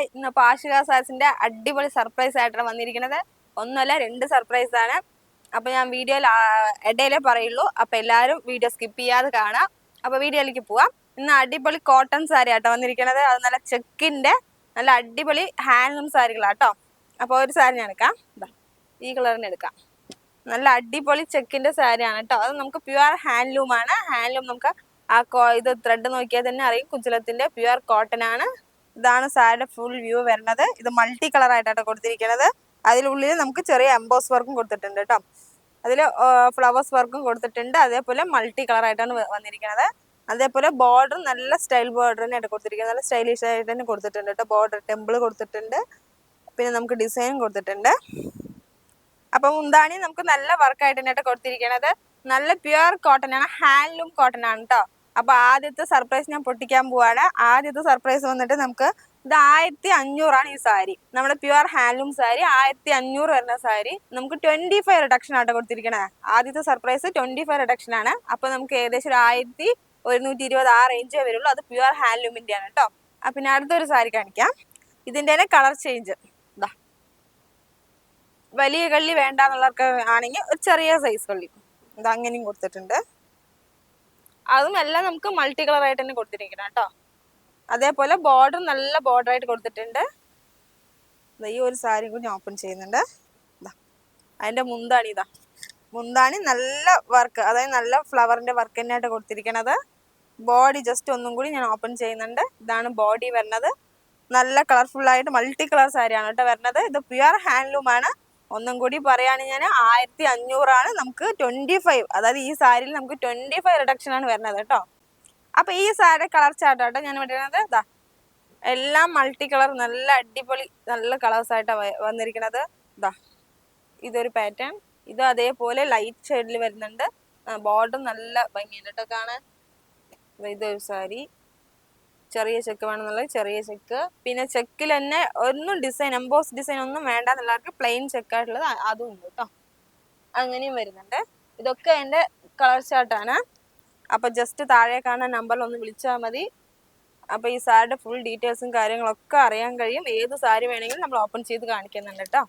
Hi, ഇന്ന് പാഷിക സാരീസിന്റെ അടിപൊളി surprise ആയിട്ടാണ് വന്നിരിക്കുന്നത്. ഒന്നല്ല 2 സർപ്രൈസ് ആണ്. അപ്പൊ ഞാൻ വീഡിയോയിൽ ഇടയിലേ പറയുള്ളൂ. അപ്പൊ എല്ലാവരും വീഡിയോ സ്കിപ്പ് ചെയ്യാതെ കാണാം. അപ്പൊ വീഡിയോയിലേക്ക് പോവാം. ഇന്ന് അടിപൊളി കോട്ടൺ സാരി ആട്ടോ വന്നിരിക്കുന്നത്. അത് നല്ല ചെക്കിന്റെ നല്ല അടിപൊളി ഹാൻഡ്ലൂം സാരികളാട്ടോ. അപ്പൊ ഒരു സാരി ഞാൻ എടുക്കാം. ഈ കളറിന് എടുക്കാം. നല്ല അടിപൊളി ചെക്കിന്റെ സാരിയാണ് കേട്ടോ. അത് നമുക്ക് പ്യുവർ ഹാൻഡ്ലൂം ആണ്. ഹാൻഡ്ലൂം നമുക്ക് ഇത് ത്രെഡ് നോക്കിയാൽ തന്നെ അറിയും. കുഞ്ചലത്തിന്റെ പ്യുവർ കോട്ടൺ ആണ്. ഇതാണ് സാരിയുടെ ഫുൾ വ്യൂ വരുന്നത്. ഇത് മൾട്ടി കളർ ആയിട്ടാണ് കൊടുത്തിരിക്കുന്നത്. അതിനുള്ളിൽ നമുക്ക് ചെറിയ എംബോസ് വർക്കും കൊടുത്തിട്ടുണ്ട് കേട്ടോ. അതിൽ ഫ്ലവേഴ്സ് വർക്കും കൊടുത്തിട്ടുണ്ട്. അതേപോലെ മൾട്ടി കളർ ആയിട്ടാണ് വന്നിരിക്കുന്നത്. അതേപോലെ ബോർഡർ നല്ല സ്റ്റൈൽ ബോർഡർ തന്നെയാണ് കൊടുത്തിരിക്കുന്നത്. നല്ല സ്റ്റൈലിഷ് ആയിട്ട് തന്നെ കൊടുത്തിട്ടുണ്ട് കേട്ടോ. ബോർഡർ ടെമ്പിൾ കൊടുത്തിട്ടുണ്ട്. പിന്നെ നമുക്ക് ഡിസൈനും കൊടുത്തിട്ടുണ്ട്. അപ്പൊ മുന്താണി നമുക്ക് നല്ല വർക്കായിട്ട് തന്നെയായിട്ട് കൊടുത്തിരിക്കുന്നത്. നല്ല പ്യുവർ കോട്ടൺ ആണ്. ഹാൻഡ്ലൂം കോട്ടൺ ആണ് കേട്ടോ. അപ്പൊ ആദ്യത്തെ സർപ്രൈസ് ഞാൻ പൊട്ടിക്കാൻ പോവാണ്. ആദ്യത്തെ സർപ്രൈസ് വന്നിട്ട് നമുക്ക് ഇത് 1500 ഈ സാരി. നമ്മുടെ പ്യുവർ ഹാൻഡ്ലൂം സാരി 1500 വരുന്ന സാരി നമുക്ക് 25 റിഡക്ഷൻ ആട്ടോ കൊടുത്തിരിക്കണേ. ആദ്യത്തെ സർപ്രൈസ് 25 റിഡക്ഷൻ ആണ്. അപ്പൊ നമുക്ക് ഏകദേശം 1120 ആ റേഞ്ചേ വരുള്ളൂ. അത് പ്യുവർ ഹാൻഡ്ലൂമിന്റെ ആണ് കേട്ടോ. പിന്നെ അടുത്തൊരു സാരി കാണിക്കാം. ഇതിന്റെ തന്നെ കളർ ചേഞ്ച്. വലിയ കള്ളി വേണ്ടെന്നുള്ളവർക്ക് ആണെങ്കിൽ ഒരു ചെറിയ സൈസ് കള്ളി ഇത് അങ്ങനെയും കൊടുത്തിട്ടുണ്ട്. അതും എല്ലാം നമുക്ക് മൾട്ടി കളർ ആയിട്ട് തന്നെ കൊടുത്തിരിക്കണം കേട്ടോ. അതേപോലെ ബോർഡർ നല്ല ബോർഡർ ആയിട്ട് കൊടുത്തിട്ടുണ്ട്. ഈ ഒരു സാരി കൂടി ഞാൻ ഓപ്പൺ ചെയ്യുന്നുണ്ട്. അതിന്റെ മുന്താണി മുന്താണി നല്ല വർക്ക്, അതായത് നല്ല ഫ്ലവറിന്റെ വർക്ക് തന്നെയായിട്ട് കൊടുത്തിരിക്കണത്. ബോഡി ജസ്റ്റ് ഒന്നും കൂടി ഞാൻ ഓപ്പൺ ചെയ്യുന്നുണ്ട്. ഇതാണ് ബോഡി വരുന്നത്. നല്ല കളർഫുൾ ആയിട്ട് മൾട്ടി കളർ സാരിയാണ് കേട്ടോ വരുന്നത്. ഇത് പ്യുവർ ഹാൻഡ്ലൂം ആണ്. ഒന്നും കൂടി പറയുകയാണെങ്കിൽ ഞാൻ 1500 ആണ്. നമുക്ക് 25, അതായത് ഈ സാരിയിൽ നമുക്ക് 25 റിഡക്ഷൻ ആണ് വരുന്നത് കേട്ടോ. അപ്പൊ ഈ സാരി കളർ ചാർട്ട് കേട്ടോ ഞാൻ വിടുന്നത്. എല്ലാം മൾട്ടി കളർ നല്ല അടിപൊളി നല്ല കളേഴ്സ് ആയിട്ടാണ് വന്നിരിക്കുന്നത്. ഇതൊരു പാറ്റേൺ. ഇത് അതേപോലെ ലൈറ്റ് ഷെയ്ഡിൽ വരുന്നുണ്ട്. ബോർഡർ നല്ല ഭംഗിയുണ്ട് കേട്ടോ കാണാൻ. ഇതൊരു സാരി. ചെറിയ ചെക്ക് വേണമെന്നുള്ളത് ചെറിയ ചെക്ക്. പിന്നെ ചെക്കിൽ തന്നെ ഒന്നും ഡിസൈൻ എംബോസ് ഡിസൈൻ ഒന്നും വേണ്ട എന്നുള്ളവർക്ക് പ്ലെയിൻ ചെക്കായിട്ടുള്ളത് അതും ഉണ്ട് കേട്ടോ. അങ്ങനെയും വരുന്നുണ്ട്. ഇതൊക്കെ എൻ്റെ കളർ ചാർട്ടാണ്. അപ്പൊ ജസ്റ്റ് താഴെ കാണുന്ന നമ്പറിൽ ഒന്ന് വിളിച്ചാൽ മതി. അപ്പൊ ഈ സാരിയുടെ ഫുൾ ഡീറ്റെയിൽസും കാര്യങ്ങളൊക്കെ അറിയാൻ കഴിയും. ഏത് സാരി വേണമെങ്കിലും നമ്മൾ ഓപ്പൺ ചെയ്ത് കാണിക്കുന്നുണ്ട് കേട്ടോ.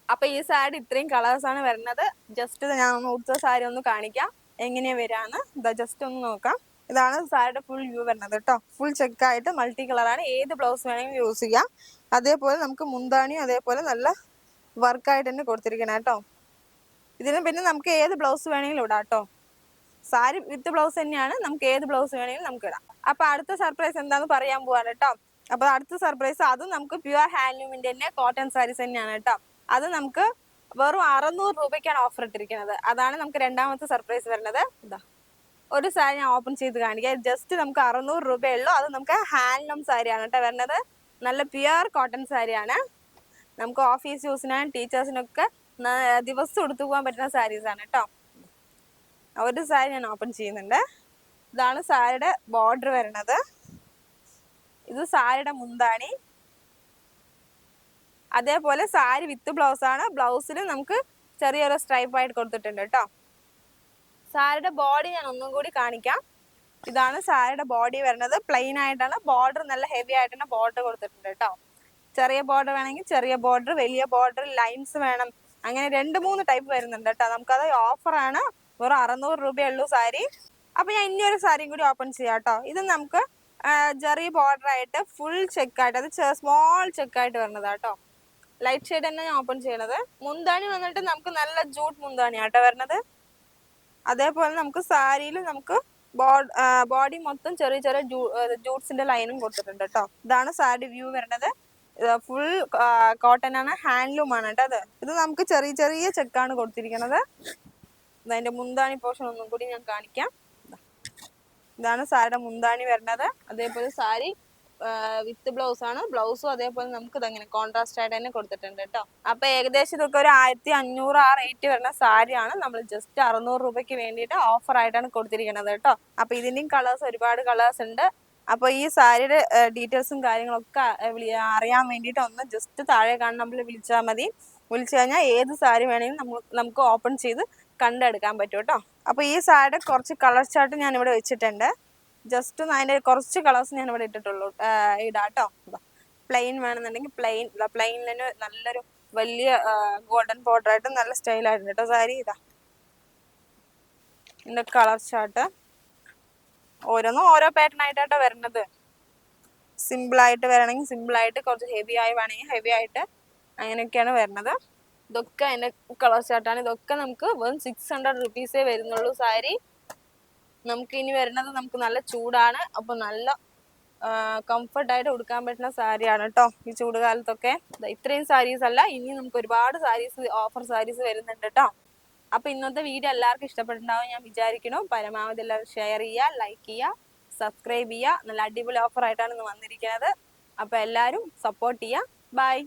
അപ്പൊ ഈ സാരി ഇത്രയും കളേഴ്സാണ് വരുന്നത്. ജസ്റ്റ് ഞാൻ ഒന്ന് ഉടുത്ത സാരി ഒന്ന് കാണിക്കാം എങ്ങനെയാ വരാന്ന്. ജസ്റ്റ് ഒന്ന് നോക്കാം. ഇതാണ് സാരിയുടെ ഫുൾ വ്യൂ വരുന്നത് കേട്ടോ. ഫുൾ ചെക്കായിട്ട് മൾട്ടി കളറാണ്. ഏത് ബ്ലൗസ് വേണമെങ്കിലും യൂസ് ചെയ്യാം. അതേപോലെ നമുക്ക് മുന്താണിയും അതേപോലെ നല്ല വർക്കായിട്ട് തന്നെ കൊടുത്തിരിക്കണം കേട്ടോ. ഇതിന് പിന്നെ നമുക്ക് ഏത് ബ്ലൗസ് വേണമെങ്കിലും ഇടാം കേട്ടോ. സാരി വിത്ത് ബ്ലൗസ് തന്നെയാണ്. നമുക്ക് ഏത് ബ്ലൗസ് വേണമെങ്കിലും നമുക്ക് ഇടാം. അപ്പൊ അടുത്ത സർപ്രൈസ് എന്താന്ന് പറയാൻ പോവാണ് കേട്ടോ. അപ്പൊ അടുത്ത സർപ്രൈസ് അതും നമുക്ക് പ്യുവർ ഹാൻഡ്ലൂമിന്റെ തന്നെ കോട്ടൺ സാരീസ് തന്നെയാണ് കേട്ടോ. അത് നമുക്ക് വെറും 600 രൂപയ്ക്കാണ് ഓഫർ ഇട്ടിരിക്കുന്നത്. അതാണ് നമുക്ക് രണ്ടാമത്തെ സർപ്രൈസ് വരുന്നത്. ഒരു സാരി ഞാൻ ഓപ്പൺ ചെയ്ത് കാണിക്കാം. ജസ്റ്റ് നമുക്ക് 600 രൂപയുള്ളൂ. അത് നമുക്ക് ഹാൻഡ്ലൂം സാരിയാണ് കേട്ടോ വരുന്നത്. നല്ല പ്യുവർ കോട്ടൺ സാരിയാണ്. നമുക്ക് ഓഫീസ് യൂസിനും ടീച്ചേഴ്സിനൊക്കെ ദിവസം എടുത്തു പോകാൻ പറ്റുന്ന സാരീസാണ് കേട്ടോ. ഒരു സാരി ഞാൻ ഓപ്പൺ ചെയ്യുന്നുണ്ട്. ഇതാണ് സാരിയുടെ ബോർഡർ വരുന്നത്. ഇത് സാരിയുടെ മുന്താണി. അതേപോലെ സാരി വിത്ത് ബ്ലൗസ് ആണ്. ബ്ലൗസിൽ നമുക്ക് ചെറിയൊരു സ്ട്രൈപ്പ് ആയിട്ട് കൊടുത്തിട്ടുണ്ട് കേട്ടോ. സാരിയുടെ ബോഡി ഞാൻ ഒന്നും കൂടി കാണിക്കാം. ഇതാണ് സാരിയുടെ ബോഡി വരുന്നത്. പ്ലെയിൻ ആയിട്ടാണ്. ബോർഡർ നല്ല ഹെവി ആയിട്ടാണ് ബോർഡർ കൊടുത്തിട്ടുണ്ട് കേട്ടോ. ചെറിയ ബോർഡർ വേണമെങ്കിൽ ചെറിയ ബോർഡർ, വലിയ ബോർഡർ, ലൈൻസ് വേണം, അങ്ങനെ 2-3 ടൈപ്പ് വരുന്നുണ്ട് കേട്ടോ. നമുക്കത് ഓഫറാണ്. വെറും 600 രൂപയുള്ളൂ സാരി. അപ്പൊ ഞാൻ ഇനിയൊരു സാരിയും കൂടി ഓപ്പൺ ചെയ്യാം കേട്ടോ. ഇത് നമുക്ക് ചെറിയ ബോർഡർ ആയിട്ട് ഫുൾ ചെക്കായിട്ട്, അത് സ്മോൾ ചെക്കായിട്ട് വരുന്നതാട്ടോ. ലൈറ്റ് ഷെയ്ഡ് തന്നെ ഞാൻ ഓപ്പൺ ചെയ്യണത്. മുന്താണി വന്നിട്ട് നമുക്ക് നല്ല ജൂട്ട് മുന്താണിയാട്ടോ വരുന്നത്. അതേപോലെ നമുക്ക് സാരിയിൽ നമുക്ക് ബോഡി മൊത്തം ചെറിയ ചെറിയ ജൂട്ട്സിന്റെ ലൈനും കൊടുത്തിട്ടുണ്ട് കേട്ടോ. ഇതാണ് സാരി വ്യൂ വരുന്നത്. ഫുൾ കോട്ടൺ ആണ്. ഹാൻഡ്ലൂം ആണ് കേട്ടോ. ഇത് നമുക്ക് ചെറിയ ചെറിയ ചെക്കാണ് കൊടുത്തിരിക്കുന്നത്. അതിന്റെ മുന്താണി പോർഷൻ ഒന്നും കൂടി ഞാൻ കാണിക്കാം. ഇതാണ് സാരിയുടെ മുന്താണി വരുന്നത്. അതേപോലെ സാരി വിത്ത് ബ്ലൗസ് ആണ്. ബ്ലൗസും അതേപോലെ നമുക്ക് ഇതങ്ങനെ കോൺട്രാസ്റ്റ് ആയിട്ട് തന്നെ കൊടുത്തിട്ടുണ്ട് കേട്ടോ. അപ്പൊ ഏകദേശം ഇതൊക്കെ ഒരു 1500 ആ റേറ്റ് വരുന്ന സാരിയാണ്. നമ്മൾ ജസ്റ്റ് 600 രൂപയ്ക്ക് വേണ്ടിയിട്ട് ഓഫർ ആയിട്ടാണ് കൊടുത്തിരിക്കുന്നത് കേട്ടോ. അപ്പൊ ഇതിന്റെയും കളേഴ്സ് ഒരുപാട് കളേഴ്സ് ഉണ്ട്. അപ്പൊ ഈ സാരിയുടെ ഡീറ്റെയിൽസും കാര്യങ്ങളൊക്കെ അറിയാൻ വേണ്ടിയിട്ട് ഒന്ന് ജസ്റ്റ് താഴെ കാണുന്ന നമ്പറിൽ വിളിച്ചാൽ മതി. വിളിച്ചു കഴിഞ്ഞാൽ ഏത് സാരി വേണമെങ്കിലും നമുക്ക് ഓപ്പൺ ചെയ്ത് കണ്ടെടുക്കാൻ പറ്റും കേട്ടോ. അപ്പൊ ഈ സാരിയുടെ കുറച്ച് കളർ ചാർട്ട് ഞാൻ ഇവിടെ വെച്ചിട്ടുണ്ട്. ജസ്റ്റ് അതിന്റെ കുറച്ച് കളേഴ്സ് ഞാൻ ഇവിടെ ഇട്ടിട്ടുള്ളൂ. ഇടാട്ടോ. പ്ലെയിൻ വേണമെന്നുണ്ടെങ്കിൽ പ്ലെയിനിൽ തന്നെ നല്ലൊരു വലിയ ഗോൾഡൻ ബോർഡർ ആയിട്ട് നല്ല സ്റ്റൈലായിട്ടുണ്ട് കേട്ടോ സാരി. ഇതാ ഇതിന്റെ കളർ ചാർട്ട് ഓരോന്നും ഓരോ പാറ്റേൺ ആയിട്ടാട്ടോ വരുന്നത്. സിമ്പിൾ ആയിട്ട് വരണമെങ്കിൽ സിമ്പിൾ ആയിട്ട്, കുറച്ച് ഹെവി ആയി വേണമെങ്കിൽ ഹെവി ആയിട്ട്, അങ്ങനെയൊക്കെയാണ് വരുന്നത്. ഇതൊക്കെ അതിന്റെ കളർ ചാർട്ടാണ്. ഇതൊക്കെ നമുക്ക് വെറും 600 റുപ്പീസേ വരുന്നുള്ളൂ സാരി. നമുക്ക് ഇനി വരുന്നത് നമുക്ക് നല്ല ചൂടാണ്, അപ്പൊ നല്ല കംഫർട്ടായിട്ട് ഉടുക്കാൻ പറ്റുന്ന സാരിയാണ് കേട്ടോ ഈ ചൂട് കാലത്തൊക്കെ. ഇത്രയും സാരീസ് അല്ല, ഇനി നമുക്ക് ഒരുപാട് സാരീസ് ഓഫർ സാരീസ് വരുന്നുണ്ട് കേട്ടോ. അപ്പൊ ഇന്നത്തെ വീഡിയോ എല്ലാവർക്കും ഇഷ്ടപ്പെട്ടിട്ടുണ്ടാവും ഞാൻ വിചാരിക്കുന്നു. പരമാവധി എല്ലാവരും ഷെയർ ചെയ്യുക, ലൈക്ക് ചെയ്യുക, സബ്സ്ക്രൈബ് ചെയ്യുക. നല്ല അടിപൊളി ഓഫർ ആയിട്ടാണ് ഇന്ന് വന്നിരിക്കുന്നത്. അപ്പൊ എല്ലാവരും സപ്പോർട്ട് ചെയ്യുക. ബൈ.